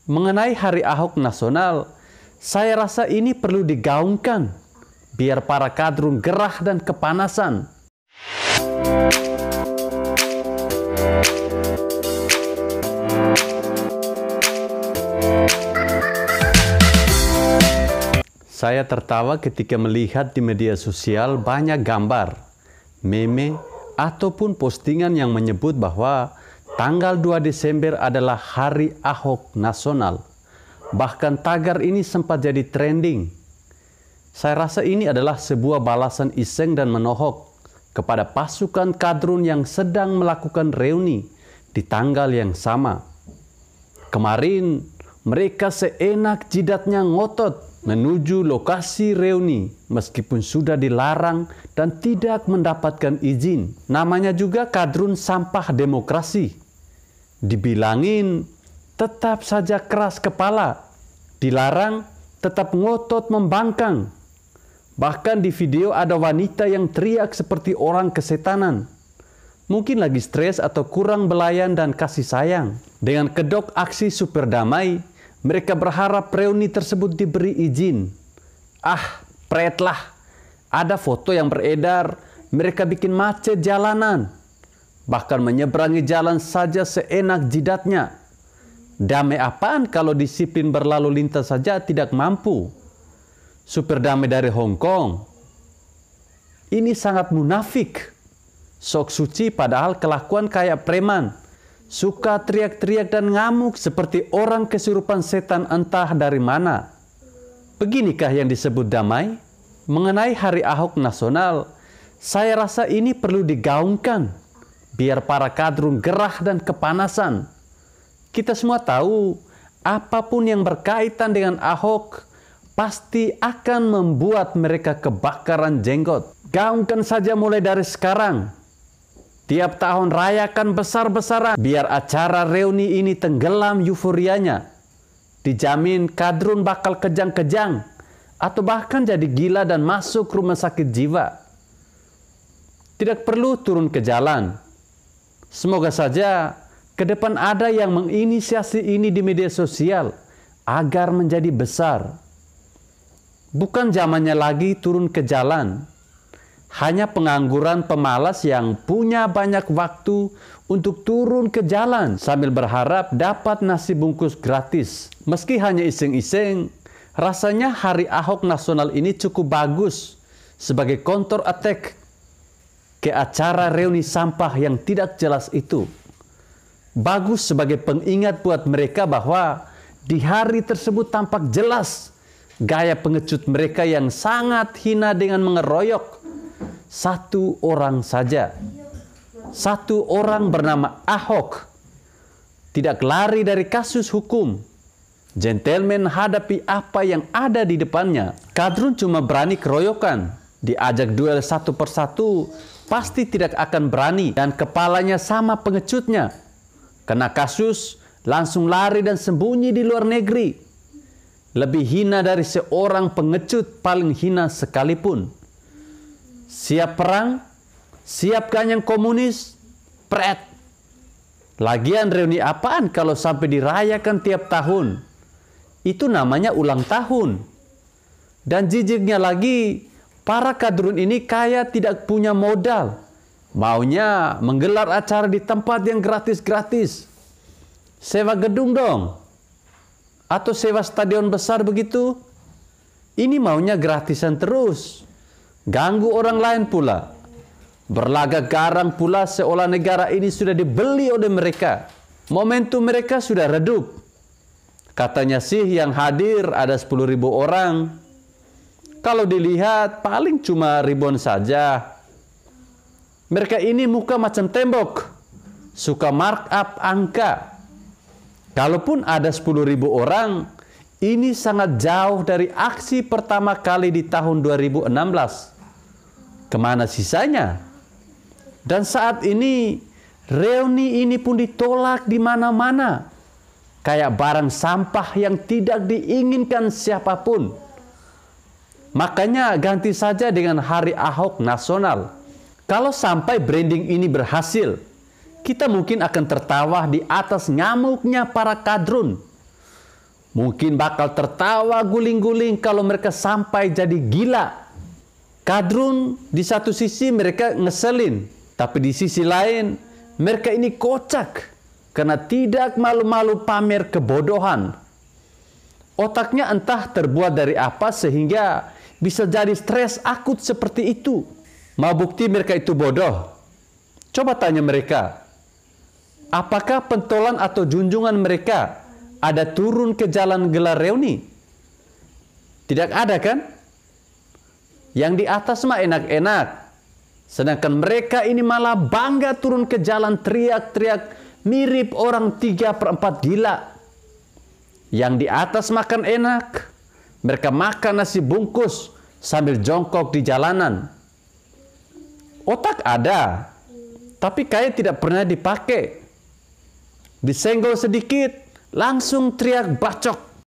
Mengenai Hari Ahok Nasional, saya rasa ini perlu digaungkan biar para kadrun gerah dan kepanasan. Saya tertawa ketika melihat di media sosial banyak gambar, meme, ataupun postingan yang menyebut bahwa tanggal 2 Desember adalah Hari Ahok Nasional. Bahkan tagar ini sempat jadi trending. Saya rasa ini adalah sebuah balasan iseng dan menohok kepada pasukan kadrun yang sedang melakukan reuni di tanggal yang sama. Kemarin mereka seenak jidatnya ngotot menuju lokasi reuni meskipun sudah dilarang dan tidak mendapatkan izin. Namanya juga kadrun sampah demokrasi. Dibilangin tetap saja keras kepala, dilarang tetap ngotot membangkang. Bahkan di video ada wanita yang teriak seperti orang kesetanan. Mungkin lagi stres atau kurang belayan dan kasih sayang. Dengan kedok aksi super damai, mereka berharap reuni tersebut diberi izin. Pretlah. Ada foto yang beredar, mereka bikin macet jalanan. Bahkan menyeberangi jalan saja seenak jidatnya. Damai apaan kalau disiplin berlalu lintas saja tidak mampu? Super damai dari Hong Kong. Ini sangat munafik. Sok suci padahal kelakuan kayak preman. Suka teriak-teriak dan ngamuk seperti orang kesurupan setan entah dari mana. Beginikah yang disebut damai? Mengenai Hari Ahok Nasional, saya rasa ini perlu digaungkan biar para kadrun gerah dan kepanasan. Kita semua tahu, apapun yang berkaitan dengan Ahok pasti akan membuat mereka kebakaran jenggot. Gaungkan saja mulai dari sekarang. Tiap tahun rayakan besar-besaran biar acara reuni ini tenggelam euforianya. Dijamin kadrun bakal kejang-kejang atau bahkan jadi gila dan masuk rumah sakit jiwa. Tidak perlu turun ke jalan. Semoga saja ke depan ada yang menginisiasi ini di media sosial agar menjadi besar. Bukan zamannya lagi turun ke jalan. Hanya pengangguran pemalas yang punya banyak waktu untuk turun ke jalan sambil berharap dapat nasi bungkus gratis. Meski hanya iseng-iseng, rasanya Hari Ahok Nasional ini cukup bagus sebagai counter attack ke acara reuni sampah yang tidak jelas itu. Bagus sebagai pengingat buat mereka bahwa di hari tersebut tampak jelas gaya pengecut mereka yang sangat hina dengan mengeroyok satu orang saja. Satu orang bernama Ahok. Tidak lari dari kasus hukum. Gentleman hadapi apa yang ada di depannya. Kadrun cuma berani keroyokan. Diajak duel satu persatu, pasti tidak akan berani. Dan kepalanya sama pengecutnya. Kena kasus, langsung lari dan sembunyi di luar negeri. Lebih hina dari seorang pengecut paling hina sekalipun. Siap perang, siap ganyang komunis, pret. Lagian reuni apaan kalau sampai dirayakan tiap tahun? Itu namanya ulang tahun. Dan jijiknya lagi, para kadrun ini kaya tidak punya modal. Maunya menggelar acara di tempat yang gratis-gratis. Sewa gedung dong. Atau sewa stadion besar begitu. Ini maunya gratisan terus. Ganggu orang lain pula. Berlagak garang pula seolah negara ini sudah dibeli oleh mereka. Momentum mereka sudah redup. Katanya sih yang hadir ada 10.000 orang. Kalau dilihat paling cuma ribuan saja. Mereka ini muka macam tembok. Suka markup angka. Kalaupun ada 10.000 orang, ini sangat jauh dari aksi pertama kali di tahun 2016. Kemana sisanya? Dan saat ini, reuni ini pun ditolak di mana-mana. Kayak barang sampah yang tidak diinginkan siapapun. Makanya ganti saja dengan Hari Ahok Nasional. Kalau sampai branding ini berhasil, kita mungkin akan tertawa di atas ngamuknya para kadrun. Mungkin bakal tertawa guling-guling kalau mereka sampai jadi gila. Kadrun di satu sisi mereka ngeselin, tapi di sisi lain mereka ini kocak karena tidak malu-malu pamer kebodohan. Otaknya entah terbuat dari apa sehingga bisa jadi stres akut seperti itu. Mau bukti mereka itu bodoh? Coba tanya mereka, apakah pentolan atau junjungan mereka ada turun ke jalan gelar reuni? Tidak ada kan? Yang di atas mah enak-enak. Sedangkan mereka ini malah bangga turun ke jalan teriak-teriak mirip orang 3/4 gila. Yang di atas makan enak. Mereka makan nasi bungkus sambil jongkok di jalanan. Otak ada, tapi kayak tidak pernah dipakai. Disenggol sedikit, langsung teriak bacok.